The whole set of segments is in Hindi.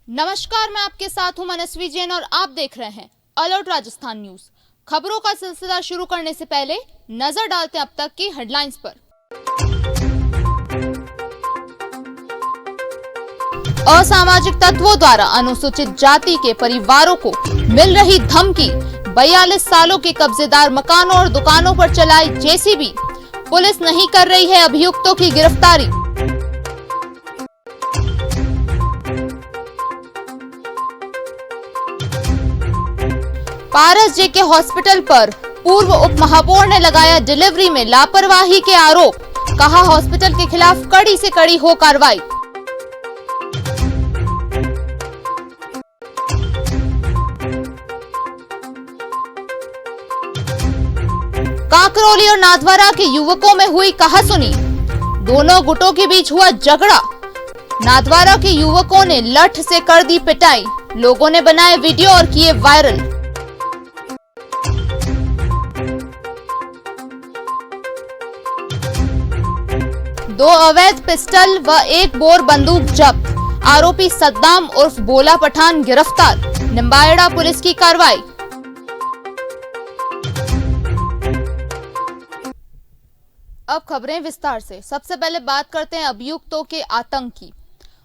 नमस्कार, मैं आपके साथ हूं मनस्वी जैन और आप देख रहे हैं अलर्ट राजस्थान न्यूज। खबरों का सिलसिला शुरू करने से पहले नजर डालते हैं अब तक की हेडलाइंस पर। असामाजिक तत्वों द्वारा अनुसूचित जाति के परिवारों को मिल रही धमकी। 42 सालों के कब्जेदार मकानों और दुकानों पर चलाई जेसीबी। पुलिस नहीं कर रही है अभियुक्तों की गिरफ्तारी। पारस जेके हॉस्पिटल पर पूर्व उप महापौर ने लगाया डिलीवरी में लापरवाही के आरोप। कहा हॉस्पिटल के खिलाफ कड़ी से कड़ी हो कार्रवाई। काकरोली और नाथद्वारा के युवकों में हुई कहासुनी। दोनों गुटों के बीच हुआ झगड़ा। नाथद्वारा के युवकों ने लठ से कर दी पिटाई। लोगों ने बनाए वीडियो और किए वायरल। दो अवैध पिस्टल व एक बोर बंदूक जब्त। आरोपी सद्दाम उर्फ बोला पठान गिरफ्तार। निम्बाहेड़ा पुलिस की कार्रवाई। अब खबरें विस्तार से। सबसे पहले बात करते हैं अभियुक्तों के आतंक की।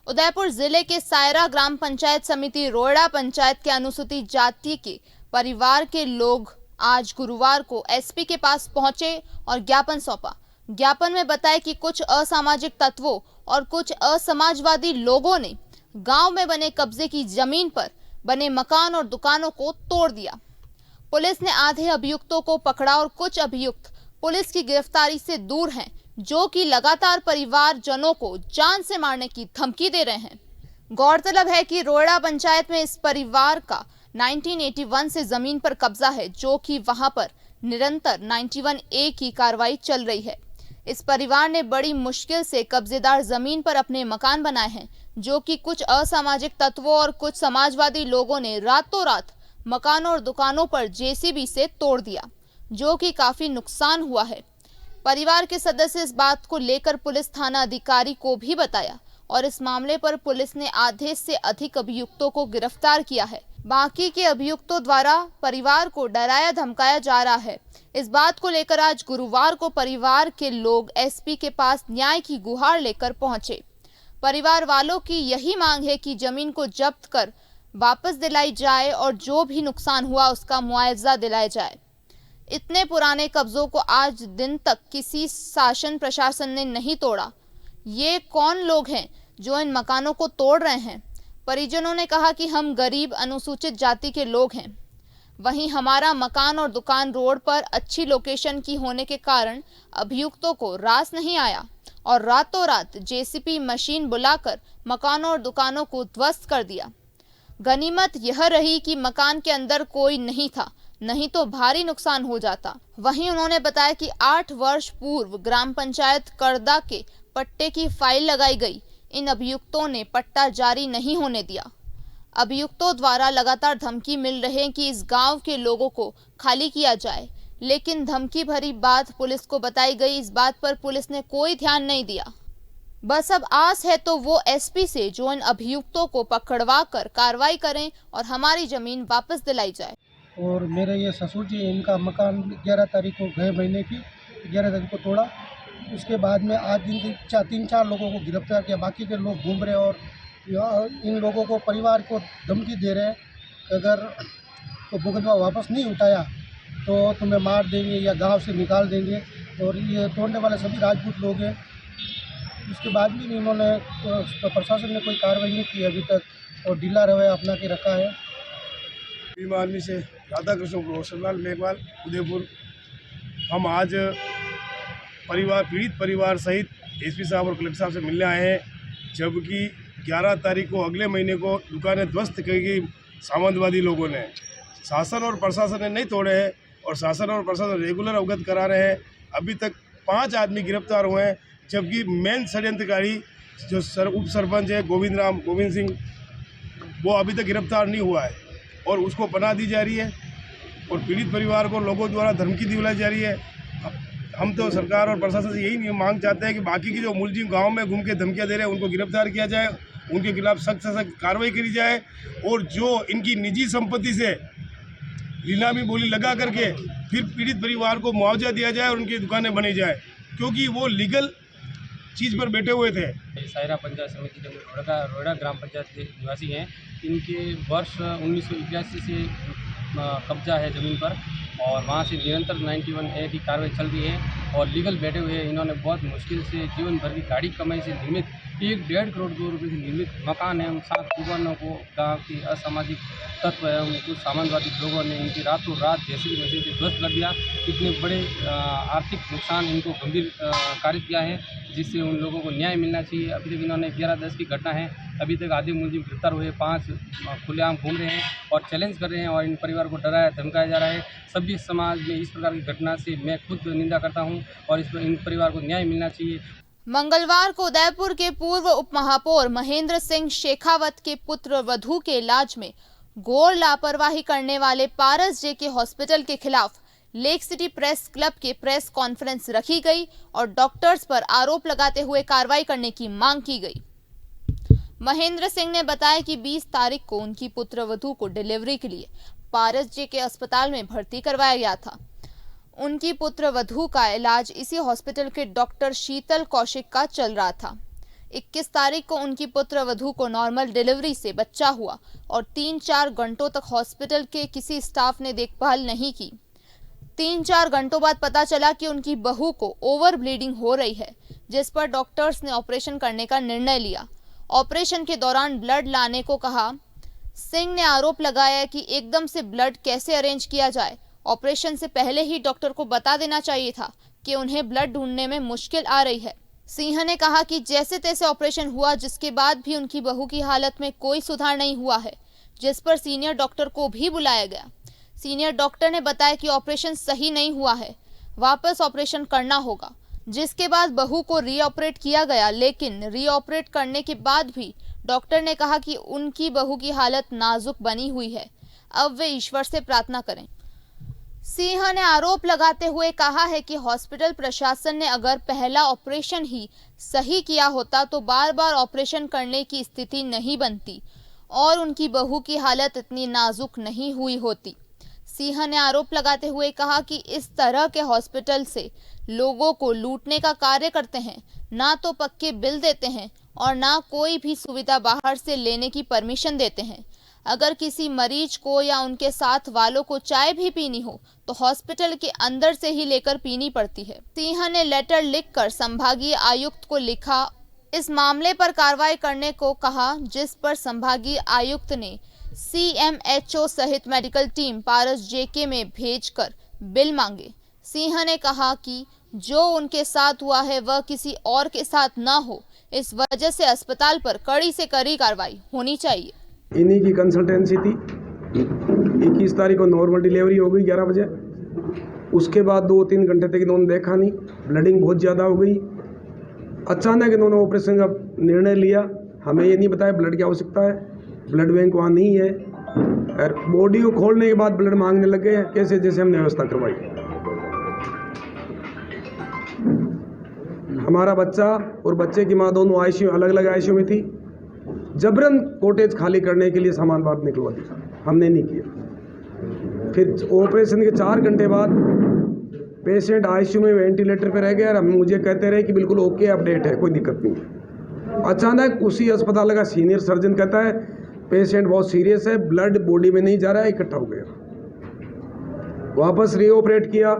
उदयपुर जिले के सायरा ग्राम पंचायत समिति रोड़ा पंचायत के अनुसूचित जाति के परिवार के लोग आज गुरुवार को एसपी के पास पहुंचे और ज्ञापन सौंपा। ज्ञापन में बताया कि कुछ असामाजिक तत्वों और कुछ असमाजवादी लोगों ने गांव में बने कब्जे की जमीन पर बने मकान और दुकानों को तोड़ दिया। पुलिस ने आधे अभियुक्तों को पकड़ा और कुछ अभियुक्त पुलिस की गिरफ्तारी से दूर हैं, जो कि लगातार परिवारजनों को जान से मारने की धमकी दे रहे हैं। गौरतलब है कि रोड़ा पंचायत में इस परिवार का 1981 से जमीन पर कब्जा है, जो कि वहां पर निरंतर 91A की कार्रवाई चल रही है। इस परिवार ने बड़ी मुश्किल से कब्जेदार जमीन पर अपने मकान बनाए हैं, जो कि कुछ असामाजिक तत्वों और कुछ समाजवादी लोगों ने रातों रात मकानों और दुकानों पर जेसीबी से तोड़ दिया, जो कि काफी नुकसान हुआ है। परिवार के सदस्य इस बात को लेकर पुलिस थाना अधिकारी को भी बताया और इस मामले पर पुलिस ने आधे से अधिक अभियुक्तों को गिरफ्तार किया है। बाकी के अभियुक्तों द्वारा परिवार को डराया धमकाया जा रहा है। इस बात को लेकर आज गुरुवार को परिवार के लोग एसपी के पास न्याय की गुहार लेकर पहुंचे। परिवार वालों की यही मांग है कि जमीन को जब्त कर वापस दिलाई जाए और जो भी नुकसान हुआ उसका मुआवजा दिलाया जाए। इतने पुराने कब्जों को आज दिन तक किसी शासन प्रशासन ने नहीं तोड़ा। ये कौन लोग हैं जो इन मकानों को तोड़ रहे हैं? परिजनों ने कहा कि हम गरीब अनुसूचित जाति के लोग हैं, वहीं हमारा मकान और दुकान रोड पर अच्छी लोकेशन की होने के कारण अभियुक्तों को रास नहीं आया और रातों रात जेसीबी मशीन बुलाकर मकानों और दुकानों को ध्वस्त कर दिया। गनीमत यह रही कि मकान के अंदर कोई नहीं था, नहीं तो भारी नुकसान हो जाता। वहीं उन्होंने बताया कि 8 वर्ष पूर्व ग्राम पंचायत करदा के पट्टे की फाइल लगाई गई। इन अभियुक्तों ने पट्टा जारी नहीं होने दिया। अभियुक्तों द्वारा लगातार धमकी मिल रही है कि इस गांव के लोगों को खाली किया जाए, लेकिन धमकी भरी बात पुलिस को बताई गई। इस बात पर पुलिस ने कोई ध्यान नहीं दिया। बस अब आस है तो वो एसपी से जो इन अभियुक्तों को पकड़वा कर कार्रवाई करें और हमारी जमीन वापस दिलाई जाए। और मेरे ये ससुर जी, इनका मकान 11 तारीख को गए महीने की 11 तारीख को तोड़ा। उसके बाद में आज दिन 3-4 लोगों को गिरफ्तार किया। बाकी के लोग घूम रहे और इन लोगों को परिवार को धमकी दे रहे हैं, अगर तो मुकदमा वापस नहीं उठाया तो तुम्हें मार देंगे या गांव से निकाल देंगे। और ये तोड़ने वाले सभी राजपूत लोग हैं। उसके बाद भी इन्होंने प्रशासन ने कोई कार्रवाई नहीं की अभी तक और ढीला रवैया अपना के रखा है। भीम आर्मी से राधा कृष्ण रोशनलाल मेघवाल, उदयपुर। हम आज पीड़ित परिवार सहित एसपी साहब और कलेक्टर साहब से मिलने आए हैं, जबकि 11 तारीख को अगले महीने को दुकानें ध्वस्त की गई सामंतवादी लोगों ने। शासन और प्रशासन ने नहीं तोड़े हैं और शासन और प्रशासन रेगुलर अवगत करा रहे हैं। अभी तक 5 आदमी गिरफ्तार हुए हैं, जबकि मेन षड्यंत्रकारी जो उप सरपंच है गोविंद सिंह, वो अभी तक गिरफ्तार नहीं हुआ है और उसको पनाह दी जा रही है और पीड़ित परिवार को लोगों द्वारा धमकी दिलाई जा रही है। हम तो सरकार और प्रशासन से यही मांग चाहते हैं कि बाकी की जो मुलजिम गांव में घूम के धमकियां दे रहे हैं उनको गिरफ्तार किया जाए उनके खिलाफ सख्त से सख्त कार्रवाई करी जाए और जो इनकी निजी संपत्ति से नीलामी बोली लगा करके फिर पीड़ित परिवार को मुआवजा दिया जाए और उनकी दुकानें बनी जाए, क्योंकि वो लीगल चीज़ पर बैठे हुए थे। सायरा पंचायत समिति जो रोड़ा ग्राम पंचायत के निवासी हैं, इनके वर्ष 1981 से कब्जा है ज़मीन पर और वहाँ से निरंतर 91A की कार्रवाई चल रही है और लीगल बैठे हुए हैं। इन्होंने बहुत मुश्किल से जीवन भर की गाड़ी कमाई से निर्मित 1.5 करोड़ रुपये से निर्मित मकान एवं 7 दुकानों को गांव के असामाजिक तत्व एवं कुछ सामंतवादी लोगों ने इनकी रातों रात जैसी मशीन से ध्वस्त कर दिया। इतने बड़े आर्थिक नुकसान इनको गंभीर कारित किया है, जिससे उन लोगों को न्याय मिलना चाहिए। अभी तक इन्होंने 11/10 की घटना है, अभी तक आधे मुलजिम गिरफ्तार हुए, 5 खुलेआम घूम रहे हैं और चैलेंज कर रहे हैं और इन परिवार को डराया धमकाया जा रहा है। सभी समाज में इस प्रकार की घटना से मैं खुद निंदा करता हूं और इन परिवार को न्याय मिलना चाहिए। मंगलवार को उदयपुर के पूर्व उप महापौर महेंद्र सिंह शेखावत के पुत्र वधू के इलाज में घोर लापरवाही करने वाले पारस जेके हॉस्पिटल के खिलाफ लेक सिटी प्रेस क्लब के प्रेस कॉन्फ्रेंस रखी गई और डॉक्टर्स पर आरोप लगाते हुए कार्रवाई करने की मांग की गई। महेंद्र सिंह ने बताया कि 20 तारीख को उनकी पुत्रवधू को डिलीवरी के लिए पारस जेके अस्पताल में भर्ती करवाया गया था। उनकी पुत्रवधू का इलाज इसी हॉस्पिटल के डॉक्टर शीतल कौशिक का चल रहा था। 21 तारीख को उनकी पुत्रवधू को नॉर्मल डिलीवरी से बच्चा हुआ और 3-4 घंटों तक हॉस्पिटल के किसी स्टाफ ने देखभाल नहीं की। 3-4 घंटों बाद पता चला कि उनकी बहू को ओवर ब्लीडिंग हो रही है, जिस पर डॉक्टर्स ने ऑपरेशन करने का निर्णय लिया। ऑपरेशन के दौरान ब्लड लाने को कहा। सिंह ने आरोप लगाया कि एकदम से ब्लड कैसे अरेंज किया जाए। ऑपरेशन से पहले ही डॉक्टर को बता देना चाहिए था कि उन्हें ब्लड ढूंढने में मुश्किल आ रही है। सिंह ने कहा कि जैसे तैसे ऑपरेशन हुआ, जिसके बाद भी उनकी बहू की हालत में कोई सुधार नहीं हुआ है, जिस पर सीनियर डॉक्टर को भी बुलाया गया। सीनियर डॉक्टर ने बताया कि ऑपरेशन सही नहीं हुआ है, वापस ऑपरेशन करना होगा, जिसके बाद बहू को रीऑपरेट किया गया। लेकिन रीऑपरेट करने के बाद भी डॉक्टर ने कहा कि उनकी बहू की हालत नाजुक बनी हुई है, अब वे ईश्वर से प्रार्थना करें। सिंह ने आरोप लगाते हुए कहा है कि हॉस्पिटल प्रशासन ने अगर पहला ऑपरेशन ही सही किया होता तो बार बार ऑपरेशन करने की स्थिति नहीं बनती और उनकी बहू की हालत इतनी नाजुक नहीं हुई होती। सिंह ने आरोप लगाते हुए कहा कि इस तरह के हॉस्पिटल से लोगों को लूटने का कार्य करते हैं, ना तो पक्के बिल देते हैं और ना कोई भी सुविधा बाहर से लेने की परमिशन देते हैं। अगर किसी मरीज को या उनके साथ वालों को चाय भी पीनी हो तो हॉस्पिटल के अंदर से ही लेकर पीनी पड़ती है। सिंह ने लेटर लिखकर संभागीय आयुक्त को लिखा, इस मामले पर कार्रवाई करने को कहा, जिस पर संभागीय आयुक्त ने CMHO सहित मेडिकल टीम पारस जेके में भेजकर बिल मांगे। सिंह ने कहा कि जो उनके साथ हुआ है वह किसी और के साथ ना हो, इस वजह से अस्पताल पर कड़ी से कड़ी कार्रवाई होनी चाहिए। इन्हीं की कंसल्टेंसी थी। 21 तारीख को नॉर्मल डिलीवरी हो गई 11 बजे। उसके बाद 2-3 घंटे तक इन्होंने देखा नहीं, ब्लडिंग बहुत ज़्यादा हो गई। अचानक इन्होंने ऑपरेशन का निर्णय लिया। हमें ये नहीं बताया ब्लड की आवश्यकता है, ब्लड बैंक वहाँ नहीं है। और बॉडी को खोलने के बाद ब्लड मांगने लग गए, कैसे जैसे हमने व्यवस्था करवाई। हमारा बच्चा और बच्चे की माँ दोनों ICU अलग अलग ICU में थी। जबरन कॉटेज खाली करने के लिए सामान बाहर निकलवा दिया, हमने नहीं किया। फिर ऑपरेशन के 4 घंटे बाद पेशेंट ICU में वेंटिलेटर पे रह गया और हम मुझे कहते रहे कि बिल्कुल ओके अपडेट है, कोई दिक्कत नहीं है। अचानक उसी अस्पताल का सीनियर सर्जन कहता है पेशेंट बहुत सीरियस है, ब्लड बॉडी में नहीं जा रहा है, इकट्ठा हो गया। वापस रीऑपरेट किया,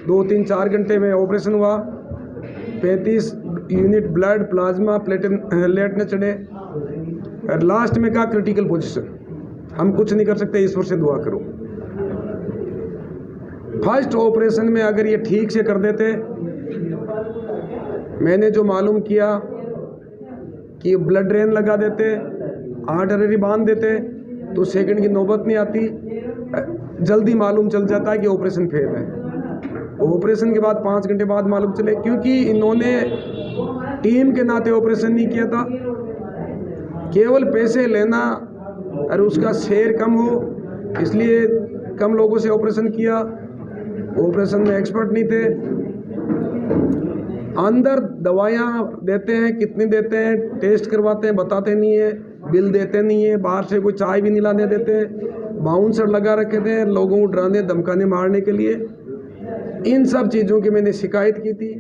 2-3-4 घंटे में ऑपरेशन हुआ। 35 यूनिट ब्लड प्लाज्मा प्लेटलेट ने चढ़े और लास्ट में कहा क्रिटिकल पोजीशन, हम कुछ नहीं कर सकते, ईश्वर से दुआ करो। फर्स्ट ऑपरेशन में अगर ये ठीक से कर देते, मैंने जो मालूम किया कि ब्लड ड्रेन लगा देते, आर्टरी बांध देते, तो सेकंड की नौबत नहीं आती, जल्दी मालूम चल जाता है कि ऑपरेशन फेल है। ऑपरेशन के बाद 5 घंटे बाद मालूम चले, क्योंकि इन्होंने टीम के नाते ऑपरेशन नहीं किया था, केवल पैसे लेना और उसका शेयर कम हो इसलिए कम लोगों से ऑपरेशन किया। ऑपरेशन में एक्सपर्ट नहीं थे। अंदर दवाइयाँ देते हैं, कितनी देते हैं, टेस्ट करवाते हैं, बताते नहीं है, बिल देते नहीं है, बाहर से कोई चाय भी नहीं लाने देते, बाउंसर लगा रखे थे लोगों को डराने धमकाने मारने के लिए। इन सब चीज़ों की मैंने शिकायत की थी।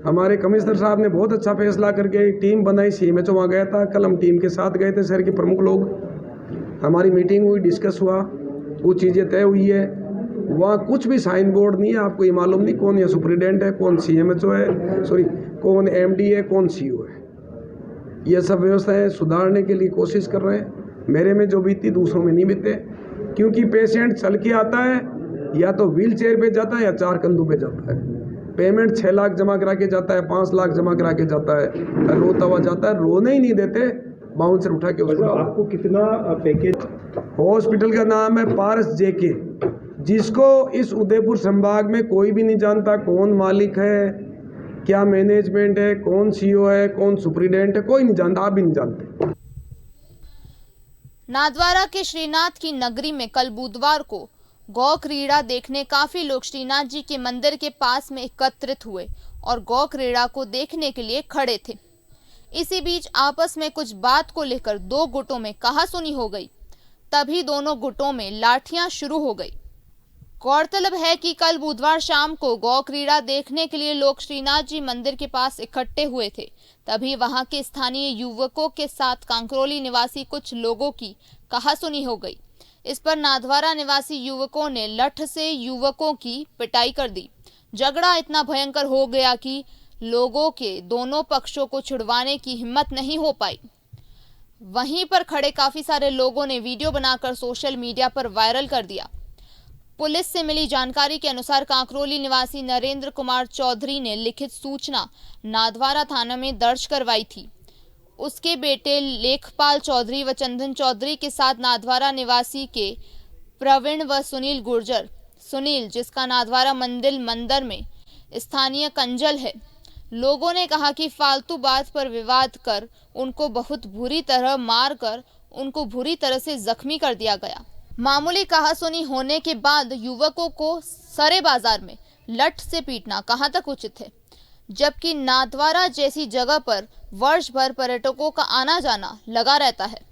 हमारे कमिश्नर साहब ने बहुत अच्छा फैसला करके टीम बनाई, CMHO वहाँ गया था, कल हम टीम के साथ गए थे, शहर के प्रमुख लोग, हमारी मीटिंग हुई, डिस्कस हुआ, कुछ चीज़ें तय हुई है। वहाँ कुछ भी साइन बोर्ड नहीं है, आपको ये मालूम नहीं कौन ये सुप्रिटेंडेंट है, कौन CMHO है, कौन MD है, कौन CO है। ये सब व्यवस्थाएं सुधारने के लिए कोशिश कर रहे हैं। मेरे में जो बीती दूसरों में नहीं बीते, क्योंकि पेशेंट चल के आता है, या तो व्हील चेयर पर जाता है या 4 कंधों पे जाता है। पेमेंट 6 लाख जमा करा के जाता है, 5 लाख जमा करा के जाता है, रोता हुआ जाता है, रोने ही नहीं देते, बाउंसर उठा के उसको। आपको कितना पैकेज? हॉस्पिटल का नाम है पारस JK, जिसको इस उदयपुर संभाग में कोई भी नहीं जानता कौन मालिक है, क्या मैनेजमेंट है, कौन CO है, कौन सुप्रिटेंडेंट है, कोई नहीं जानता, आप भी नहीं जानते। नाथद्वारा के श्रीनाथ की नगरी में कल बुधवार को गौ क्रीड़ा देखने काफी लोग श्रीनाथ जी के मंदिर के पास में एकत्रित हुए और गौ क्रीड़ा को देखने के लिए खड़े थे। इसी बीच आपस में कुछ बात को लेकर 2 गुटों में कहासुनी हो गई। तभी दोनों गुटों में लाठियां शुरू हो गई। गौरतलब है कि कल बुधवार शाम को गौ क्रीड़ा देखने के लिए लोग श्रीनाथ जी मंदिर के पास इकट्ठे हुए थे। तभी वहां के स्थानीय युवकों के साथ कांकरोली निवासी कुछ लोगों की कहासुनी हो गई। इस पर नाथद्वारा निवासी युवकों ने लठ से युवकों की पिटाई कर दी। झगड़ा इतना भयंकर हो गया कि लोगों के दोनों पक्षों को छुड़वाने की हिम्मत नहीं हो पाई। वहीं पर खड़े काफी सारे लोगों ने वीडियो बनाकर सोशल मीडिया पर वायरल कर दिया। पुलिस से मिली जानकारी के अनुसार कांकरोली निवासी नरेंद्र कुमार चौधरी ने लिखित सूचना नाथद्वारा थाना में दर्ज करवाई थी। उसके बेटे लेखपाल चौधरी व चंदन चौधरी के साथ नाथद्वारा निवासी के प्रवीण व सुनील गुर्जर, सुनील जिसका नाथद्वारा मंदिर में स्थानीय कंजल है, लोगों ने कहा कि फालतू बात पर विवाद कर उनको बहुत बुरी तरह मार कर उनको बुरी तरह से जख्मी कर दिया गया। मामूली कहासुनी होने के बाद युवकों को सरे बाजार में लठ से पीटना कहां तक उचित है, जबकि नाथद्वारा जैसी जगह पर वर्ष भर पर्यटकों का आना जाना लगा रहता है।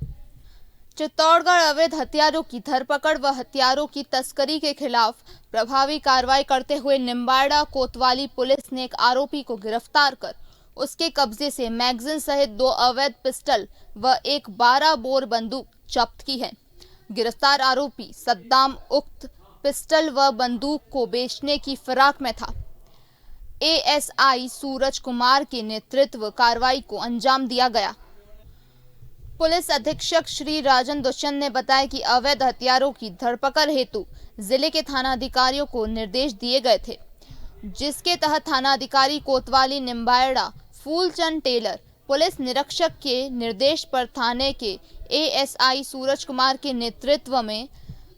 चित्तौड़गढ़ अवैध हथियारों की धरपकड़ व हथियारों की तस्करी के खिलाफ प्रभावी कार्रवाई करते हुए निम्बाड़ा कोतवाली पुलिस ने एक आरोपी को गिरफ्तार कर उसके कब्जे से मैगजीन सहित 2 अवैध पिस्टल व एक 12 बोर बंदूक जब्त की है। गिरफ्तार आरोपी सद्दाम उक्त पिस्टल व बंदूक को बेचने की फिराक में था। ASI सूरज कुमार के नेतृत्व कार्रवाई को अंजाम दिया गया। पुलिस अधीक्षक श्री राजन दुष्यंत ने बताया कि अवैध हथियारों की धरपकड़ हेतु जिले के थानाधिकारियों को निर्देश दिए गए थे, जिसके तहत थानाधिकारी कोतवाली निम्बाड़ा फूलचंद टेलर पुलिस निरीक्षक के निर्देश पर थाने के ASI सूरज कुमार के नेतृत्व में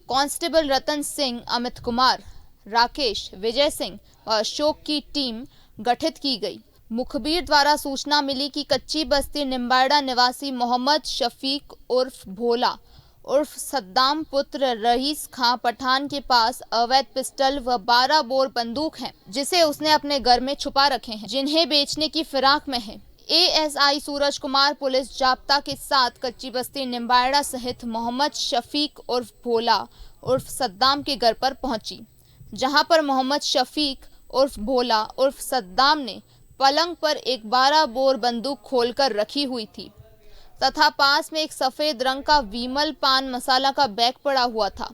कांस्टेबल रतन सिंह, अमित कुमार, राकेश, विजय सिंह व अशोक की टीम गठित की गई। मुखबिर द्वारा सूचना मिली कि कच्ची बस्ती निम्बाड़ा निवासी मोहम्मद शफीक उर्फ भोला उर्फ सद्दाम पुत्र रईस खां पठान के पास अवैध पिस्टल व 12 बोर बंदूक हैं, जिसे उसने अपने घर में छुपा रखे हैं, जिन्हें बेचने की फिराक में है। ASI सूरज कुमार पुलिस जाब्ता के साथ कच्ची बस्ती निम्बाड़ा सहित मोहम्मद शफीक उर्फ भोला उर्फ सद्दाम के घर पर पहुंची, जहां पर मोहम्मद शफीक उर्फ भोला उर्फ सद्दाम ने पलंग पर एक 12 बोर बंदूक खोलकर रखी हुई थी तथा पास में एक सफेद रंग का विमल पान मसाला का बैग पड़ा हुआ था।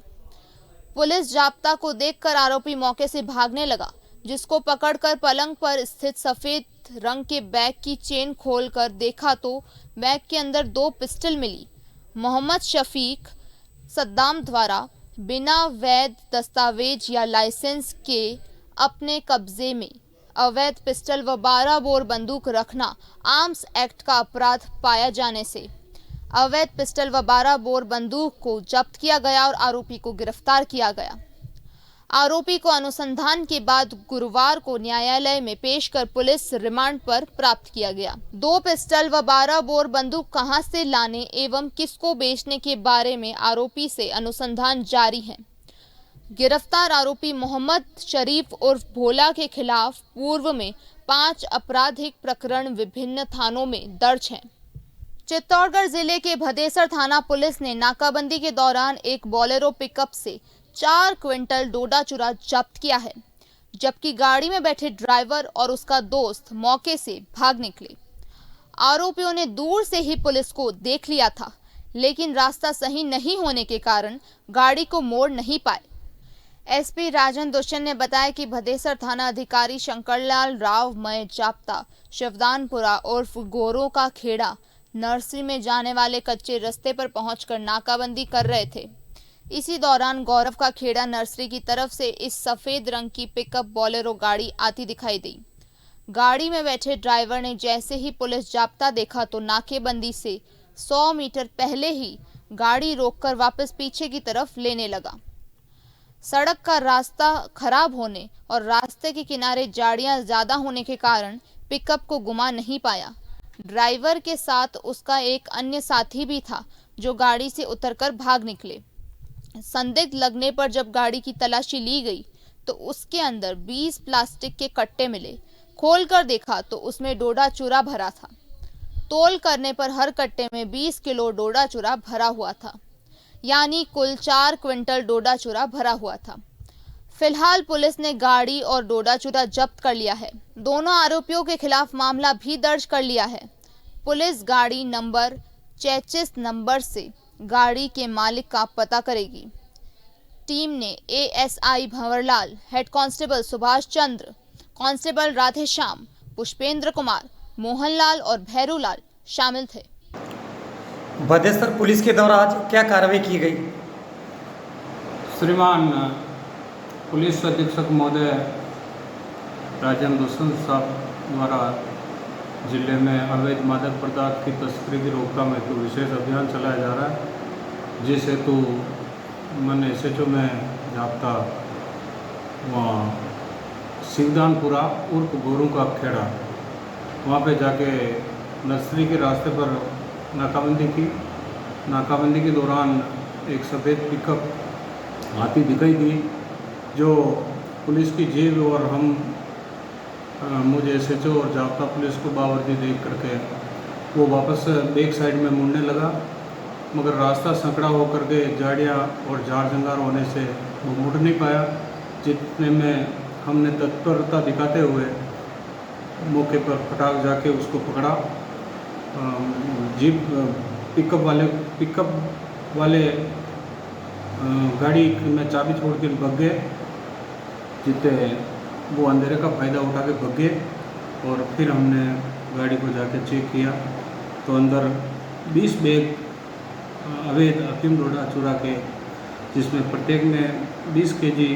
पुलिस जाब्ता को देखकर आरोपी मौके से भागने लगा, जिसको पकड़कर पलंग पर स्थित सफेद रंग के बैग की चेन खोलकर देखा तो बैग के अंदर 2 पिस्टल मिली। मोहम्मद शफीक सद्दाम द्वारा बिना वैध दस्तावेज या लाइसेंस के अपने कब्जे में अवैध पिस्टल व 12 बोर बंदूक रखना आर्म्स एक्ट का अपराध पाया जाने से अवैध पिस्टल व 12 बोर बंदूक को जब्त किया गया और आरोपी को गिरफ्तार किया गया। आरोपी को अनुसंधान के बाद गुरुवार को न्यायालय में पेश कर पुलिस रिमांड पर प्राप्त किया गया। 2 पिस्टल व 12 बोर बंदूक कहां से लाने एवं किसको बेचने के बारे में आरोपी से अनुसंधान जारी है। गिरफ्तार आरोपी मोहम्मद शरीफ उर्फ भोला के खिलाफ पूर्व में 5 आपराधिक प्रकरण विभिन्न थानों में दर्ज हैं। चित्तौड़गढ़ जिले के भदेसर थाना पुलिस ने नाकाबंदी के दौरान एक बोलेरो पिकअप से 4 क्विंटल डोडा चूरा जब्त किया है, जबकि गाड़ी में बैठे ड्राइवर और उसका दोस्त मौके से भाग निकले। आरोपियों ने दूर से ही पुलिस को देख लिया था, लेकिन रास्ता सही नहीं होने के कारण गाड़ी को मोड़ नहीं पाए। एसपी राजन दुष्यंत ने बताया कि भदेसर थाना अधिकारी शंकरलाल राव मय जाप्ता शिवदानपुरा उर्फ गोरों का खेड़ा नर्सरी में जाने वाले कच्चे रास्ते पर पहुंचकर नाकाबंदी कर रहे थे। इसी दौरान गौरव का खेड़ा नर्सरी की तरफ से इस सफेद रंग की पिकअप बोलेरो गाड़ी आती दिखाई दी। गाड़ी में बैठे ड्राइवर ने जैसे ही पुलिस जाप्ता देखा तो नाकेबंदी से 100 मीटर पहले ही गाड़ी रोककर वापस पीछे की तरफ लेने लगा। सड़क का रास्ता खराब होने और रास्ते के किनारे झाड़ियां ज्यादा होने के कारण पिकअप को घुमा नहीं पाया। ड्राइवर के साथ उसका एक अन्य साथी भी था, जो गाड़ी से उतरकर भाग निकले। संदिग्ध लगने पर जब गाड़ी की तलाशी ली गई तो उसके अंदर 20 प्लास्टिक के कट्टे मिले। खोलकर देखा तो उसमें डोडा चूरा भरा था। तोल करने पर हर कट्टे में 20 किलो डोडा चूरा भरा हुआ था, यानी कुल 4 क्विंटल डोडा चूरा भरा हुआ था। फिलहाल पुलिस ने गाड़ी और डोडा चूरा जब्त कर लिया है। दोनों आरोपियों के खिलाफ मामला भी दर्ज कर लिया है। पुलिस गाड़ी नंबर 33 नंबर से गाड़ी के मालिक का पता करेगी। टीम ने ASI Bhanwarlal, head constable Subhash Chandra, constable Radheshyam, Pushpendra Kumar, Mohanlal और भैरूलाल शामिल थे। भदेसर पुलिस के द्वारा आज क्या कार्रवाई की गई? श्रीमान पुलिस अधीक्षक महोदय राजन दुष्यंत साहब द्वारा जिले में अवैध मादक पदार्थ की तस्करी की रोकथाम हेतु विशेष अभियान चलाया जा रहा है, जिस हेतु मैंने SHO में जाप्ता वहाँ शिवदानपुरा उर्फ गोरों का खेड़ा वहाँ पे जाके नर्सरी के रास्ते पर नाकाबंदी की। नाकाबंदी के दौरान एक सफ़ेद पिकअप आती दिखाई दी, जो पुलिस की जेब और मुझे SHO और जाप्ता पुलिस को बावर्दी देख करके वो वापस बैक साइड में मुड़ने लगा, मगर रास्ता संकड़ा होकर के झाड़ियाँ और झाड़ जंगार होने से वो मुड़ नहीं पाया। जितने में हमने तत्परता दिखाते हुए मौके पर फटाक जाके उसको पकड़ा। जीप पिकअप वाले गाड़ी में चाबी छोड़ के भाग गए, जितने वो अंधेरे का फ़ायदा उठा के भाग गए। और फिर हमने गाड़ी को जाके चेक किया तो अंदर 20 बैग अवैध अफीम डोडा चूरा के, जिसमें प्रत्येक में 20 kg,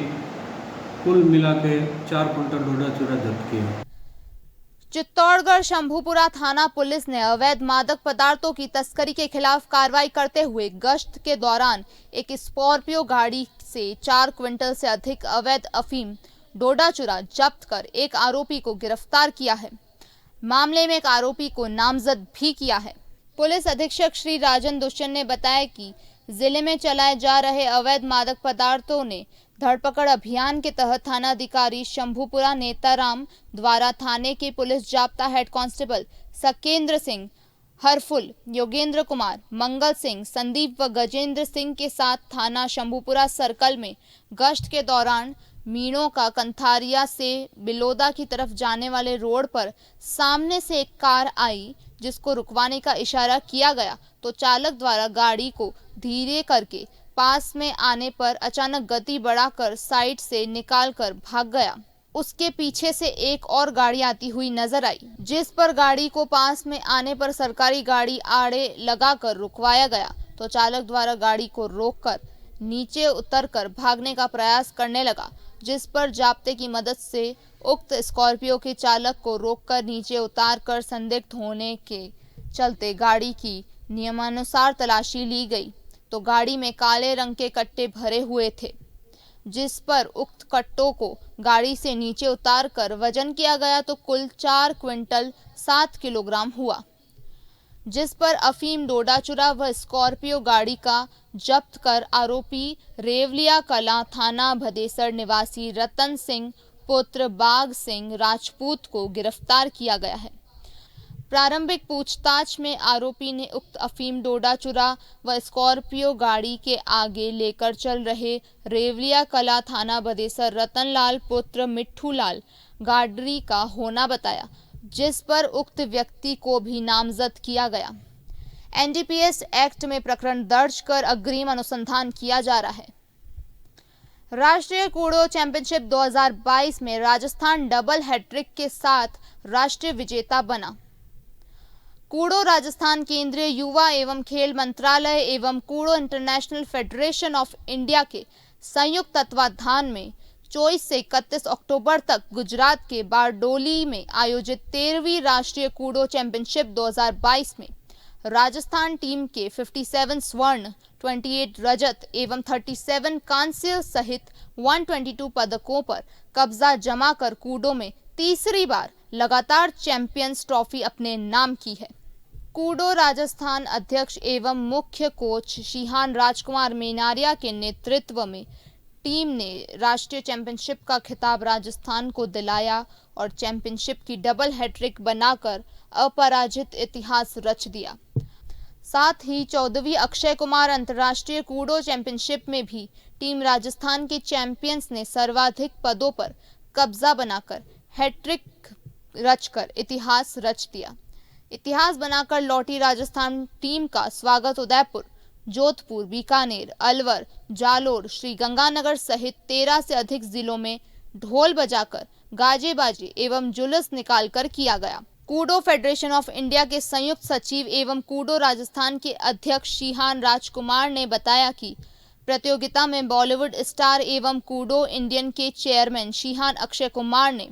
कुल मिला के 4 क्विंटल डोडा चूरा जब्त किया। चित्तौड़गढ़ शंभूपुरा थाना पुलिस ने अवैध मादक पदार्थों की तस्करी के खिलाफ कार्रवाई करते हुए गश्त के दौरान एक स्कॉर्पियो गाड़ी से 4 क्विंटल से अधिक अवैध अफीम डोडा चूरा जब्त कर एक आरोपी को गिरफ्तार किया है। मामले में एक आरोपी को नामजद भी किया है। पुलिस अधीक्षक श्री राजन दुष्यंत ने बताया कि जिले में चलाए जा रहे अवैध मादक पदार्थों ने धरपकड़ अभियान के तहत थाना अधिकारी शंभूपुरा नेताराम द्वारा थाने के पुलिस जाप्ता हेड कांस्टेबल सकेंद्र सिंह, हरफुल, योगेंद्र कुमार, मंगल सिंह, संदीप व गजेंद्र सिंह के साथ थाना शंभूपुरा सर्कल में गश्त के दौरान मीणों का कंथारिया से बिलोदा की तरफ जाने वाले रोड पर सामने से एक कार आई, जिसको रुकवाने का इशारा किया गया तो चालक द्वारा गाड़ी को धीरे करके पास में आने पर अचानक गति बढ़ाकर साइड से निकालकर भाग गया। उसके पीछे से एक और गाड़ी आती हुई नजर आई, जिस पर गाड़ी को पास में आने पर सरकारी गाड़ी आड़े लगाकर रुकवाया गया तो चालक द्वारा गाड़ी को रोककर नीचे उतरकर भागने का प्रयास करने लगा, जिस पर जाप्ते की मदद से उक्त स्कॉर्पियो के चालक को रोककर नीचे उतारकर संदिग्ध होने के चलते गाड़ी की नियमानुसार तलाशी ली गई तो गाड़ी में काले रंग के कट्टे भरे हुए थे, जिस पर उक्त कट्टों को गाड़ी से नीचे उतारकर वजन किया गया तो कुल 4 क्विंटल 7 किलोग्राम हुआ, जिस पर अफीम डोडा चूरा व स्कॉर्पियो गाड़ी का जब्त कर आरोपी रेवलिया कला थाना भदेसर निवासी रतन सिंह पुत्र बाघ सिंह राजपूत को गिरफ्तार किया गया है। प्रारंभिक पूछताछ में आरोपी ने उक्त अफीम डोडा चुरा व स्कॉर्पियो गाड़ी के आगे लेकर चल रहे रेवलिया कला थाना बदेसर रतनलाल पुत्र मिट्ठू लाल गाडरी का होना बताया, जिस पर उक्त व्यक्ति को भी नामजद किया गया। एनडीपीएस एक्ट में प्रकरण दर्ज कर अग्रिम अनुसंधान किया जा रहा है। राष्ट्रीय कूड़ो चैंपियनशिप 2022 में राजस्थान डबल हैट्रिक के साथ राष्ट्रीय विजेता बना। कूड़ो राजस्थान केंद्रीय युवा एवं खेल मंत्रालय एवं कूड़ो इंटरनेशनल फेडरेशन ऑफ इंडिया के संयुक्त तत्वाधान में 24 से 31 अक्टूबर तक गुजरात के बारडोली में आयोजित 13वीं राष्ट्रीय कूड़ो चैंपियनशिप 2022 में राजस्थान टीम के 57 स्वर्ण, 28 रजत एवं 37 कांस्य सहित 122 पदकों पर कब्जा जमा कर कूडो में तीसरी बार लगातार चैंपियंस ट्रॉफी अपने नाम की है। कूडो राजस्थान अध्यक्ष एवं मुख्य कोच शिहान राजकुमार मेनारिया के नेतृत्व में टीम ने राष्ट्रीय चैंपियनशिप का खिताब राजस्थान को दिलाया और चैंपियनशिप की डबल हैट्रिक बनाकर अपराजित इतिहास रच दिया। साथ ही 14वीं अक्षय कुमार अंतर्राष्ट्रीय कूडो चैंपियनशिप में भी टीम राजस्थान के चैंपियंस ने सर्वाधिक पदों पर कब्जा बनाकर हैट्रिक रचकर इतिहास रच दिया। इतिहास बनाकर लौटी राजस्थान टीम का स्वागत उदयपुर, जोधपुर, बीकानेर, अलवर, जालोर, श्री गंगानगर सहित 13 से अधिक जिलों में ढोल बजाकर, गाजे बाजे एवं जुलूस निकालकर किया गया। कूडो फेडरेशन ऑफ इंडिया के संयुक्त सचिव एवं कूडो राजस्थान के अध्यक्ष शिहान राजकुमार ने बताया कि प्रतियोगिता में बॉलीवुड स्टार एवं कूडो इंडियन के चेयरमैन शिहान अक्षय कुमार ने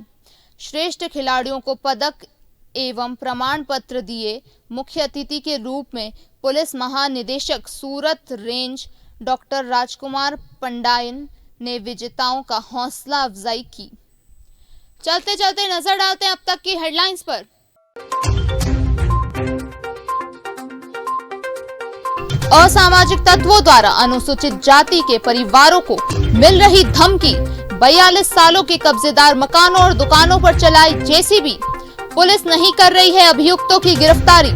श्रेष्ठ खिलाड़ियों को पदक एवं प्रमाण पत्र दिए। मुख्य अतिथि के रूप में पुलिस महानिदेशक सूरत रेंज डॉक्टर राजकुमार पंडायन ने विजेताओं का हौसला अफजाई की। चलते चलते नजर डालते हैं अब तक की हेडलाइंस पर। असामाजिक तत्वों द्वारा अनुसूचित जाति के परिवारों को मिल रही धमकी, 42 सालों के कब्जेदार मकानों और दुकानों पर चलाई जेसीबी, पुलिस नहीं कर रही है अभियुक्तों की गिरफ्तारी।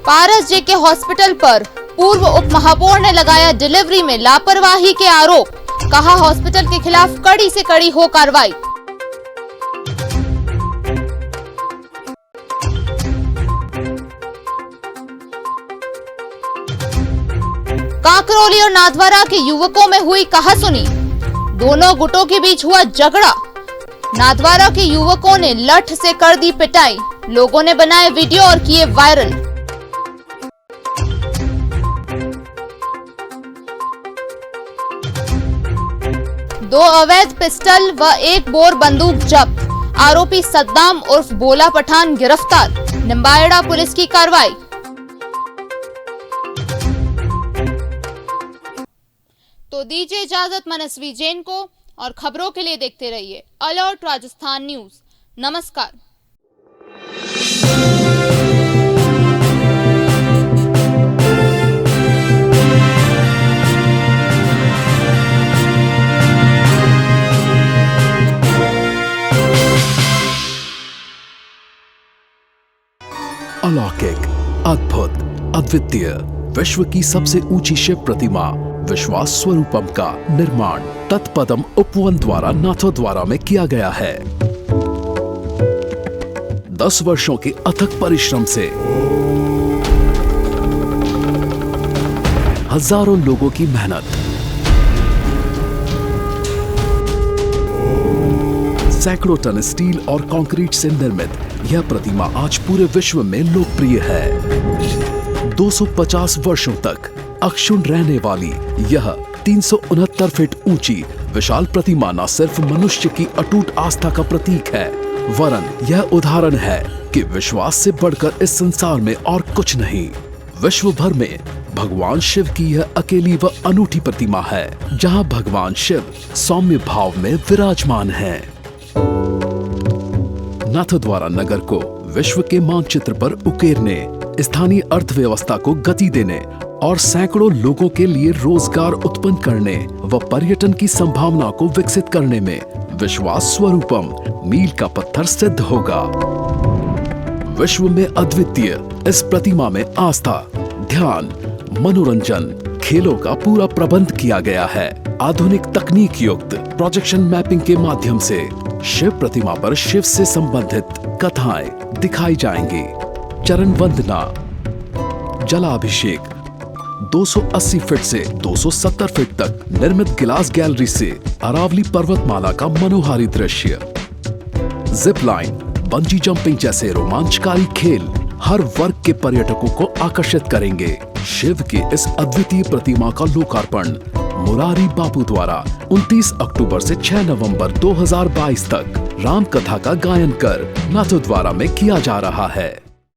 पारस जेके हॉस्पिटल पर पूर्व उप महापौर ने लगाया डिलीवरी में लापरवाही के आरोप, कहा हॉस्पिटल के खिलाफ कड़ी से कड़ी हो कार्रवाई। काकरोली और नाथद्वारा के युवकों में हुई कहासुनी, दोनों गुटों के बीच हुआ झगड़ा। नाथद्वारा के युवकों ने लठ से कर दी पिटाई, लोगों ने बनाए वीडियो और किए वायरल। दो अवैध पिस्टल व एक बोर बंदूक जब्त, आरोपी सद्दाम उर्फ बोला पठान गिरफ्तार, निम्बाहेड़ा पुलिस की कार्रवाई। तो दीजिए इजाजत मनस्वी जैन को, और खबरों के लिए देखते रहिए अलर्ट राजस्थान न्यूज। नमस्कार। अलौकिक, अद्भुत, अद्वितीय, विश्व की सबसे ऊंची शिव प्रतिमा विश्वास स्वरूपम का निर्माण तत्पदम उपवन द्वारा नाथद्वारा में किया गया है। 10 वर्षों के अथक परिश्रम से हजारों लोगों की मेहनत, सैकड़ों टन स्टील और कंक्रीट से निर्मित यह प्रतिमा आज पूरे विश्व में लोकप्रिय है। 250 वर्षों तक अक्षुण रहने वाली यह 369 फीट ऊंची विशाल प्रतिमा न सिर्फ मनुष्य की अटूट आस्था का प्रतीक है, वरन यह उदाहरण है कि विश्वास से बढ़कर इस संसार में और कुछ नहीं। विश्व भर में भगवान शिव की यह अकेली व अनूठी प्रतिमा है, जहां भगवान शिव सौम्य भाव में विराजमान है। नाथद्वारा नगर को विश्व के मानचित्र पर उकेरने, स्थानीय अर्थव्यवस्था को गति देने और सैकड़ों लोगों के लिए रोजगार उत्पन्न करने व पर्यटन की संभावना को विकसित करने में विश्वास स्वरूपम मील का पत्थर सिद्ध होगा। विश्व में अद्वितीय इस प्रतिमा में आस्था, ध्यान, मनोरंजन, खेलों का पूरा प्रबंध किया गया है। आधुनिक तकनीक युक्त प्रोजेक्शन मैपिंग के माध्यम से शिव प्रतिमा पर शिव से संबंधित कथाएं दिखाई जाएंगी। चरण वंदना, जलाभिषेक, 280 फीट से 270 फीट तक निर्मित गिलास गैलरी से अरावली पर्वतमाला का मनोहारी दृश्य, जिप लाइन, बंजी जंपिंग जैसे रोमांचकारी खेल हर वर्ग के पर्यटकों को आकर्षित करेंगे। शिव की इस अद्वितीय प्रतिमा का लोकार्पण मुरारी बापू द्वारा 29 अक्टूबर से 6 नवंबर 2022 तक राम कथा का गायन कर नाथद्वारा में किया जा रहा है।